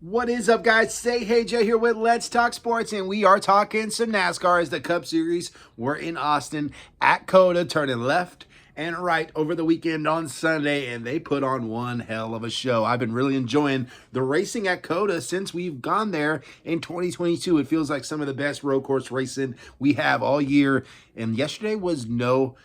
What is up, guys? Say Hey Jay here with Let's Talk Sports, and we are talking some NASCAR as the Cup Series were in Austin at COTA, turning left and right over the weekend on Sunday, and they put on one hell of a show. I've been really enjoying the racing at COTA since we've gone there in 2022. It feels like some of the best road course racing we have all year, and yesterday was no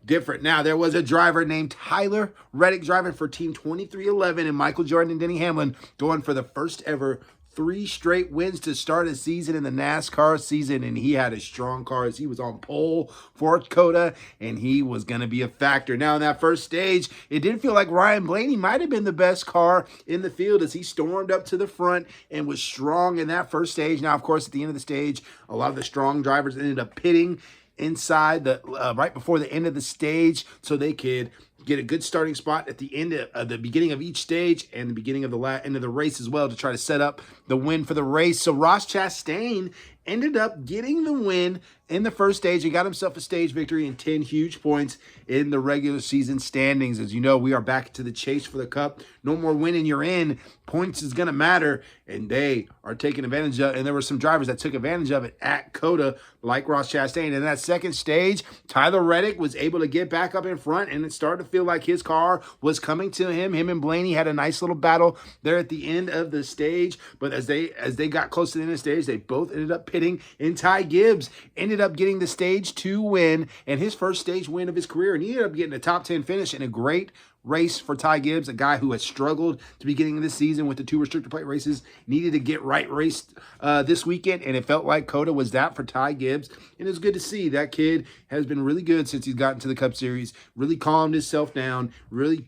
different. Now, there was a driver named Tyler Reddick driving for Team 2311, and Michael Jordan and Denny Hamlin going for the first ever 3 straight wins to start a season in the NASCAR season, and he had a strong car as he was on pole for COTA, and he was going to be a factor. Now, in that first stage, it did feel like Ryan Blaney might have been the best car in the field as he stormed up to the front and was strong in that first stage. Now, of course, at the end of the stage, a lot of the strong drivers ended up pitting inside the right before the end of the stage so they could get a good starting spot at the end of the beginning of each stage and the beginning of the end of the race as well to try to set up the win for the race. So Ross Chastain ended up getting the win in the first stage. He got himself a stage victory and 10 huge points in the regular season standings. As you know, we are back to the chase for the Cup. No more winning you're in. Points is going to matter, and they are taking advantage of it. And there were some drivers that took advantage of it at COTA, like Ross Chastain. In that second stage, Tyler Reddick was able to get back up in front, and it started to feel like his car was coming to him. Him and Blaney had a nice little battle there at the end of the stage. But as they got close to the end of the stage, they both ended up pitting, and Ty Gibbs ended up getting the stage 2 win and his first stage win of his career, and he ended up getting a top 10 finish in a great race for Ty Gibbs, a guy who has struggled at the beginning of the season with the 2 restrictor plate races, needed to get right raced this weekend, and it felt like COTA was that for Ty Gibbs, and it's good to see. That kid has been really good since he's gotten to the Cup Series, really calmed himself down, really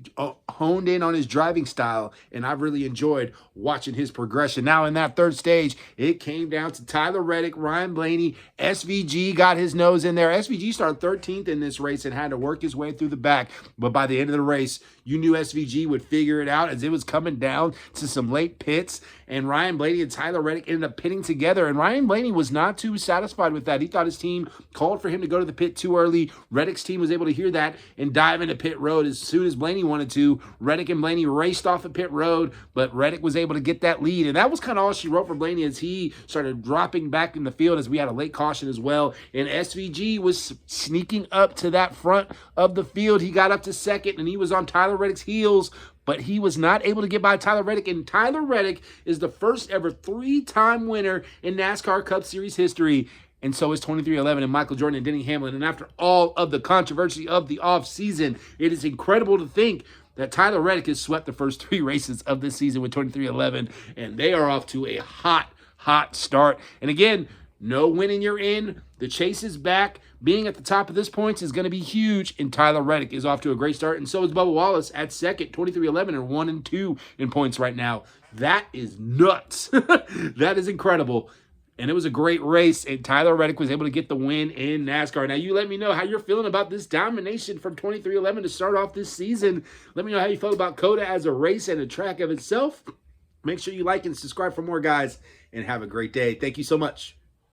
honed in on his driving style, and I've really enjoyed watching his progression. Now, in that third stage, it came down to Tyler Reddick, Ryan Blaney, SVG got his nose in there. SVG started 13th in this race and had to work his way through the back, but by the end of the race, you knew SVG would figure it out as it was coming down to some late pits, and Ryan Blaney and Tyler Reddick ended up pitting together, and Ryan Blaney was not too satisfied with that. He thought his team called for him to go to the pit too early. Reddick's team was able to hear that and dive into pit road as soon as Blaney wanted to. Reddick and Blaney raced off of pit road, but Reddick was able to get that lead, and that was kind of all she wrote for Blaney as he started dropping back in the field as we had a late caution as well, and SVG was sneaking up to that front of the field. He got up to second, and he was on Tyler Reddick's heels, but he was not able to get by Tyler Reddick, and Tyler Reddick is the first ever 3-time winner in NASCAR Cup Series history, and so is 2311 and Michael Jordan and Denny Hamlin. And after all of the controversy of the offseason, it is incredible to think that Tyler Reddick has swept the first 3 races of this season with 2311, and they are off to a hot start. And again, no winning you're in. The chase is back. Being at the top of this points is going to be huge, and Tyler Reddick is off to a great start, and so is Bubba Wallace at second, 2311 and 1 and 2 in points right now. That is nuts. That is incredible. And it was a great race, and Tyler Reddick was able to get the win in NASCAR. Now, you let me know how you're feeling about this domination from 2311 to start off this season. Let me know how you felt about COTA as a race and a track of itself. Make sure you like and subscribe for more, guys, and have a great day. Thank you so much.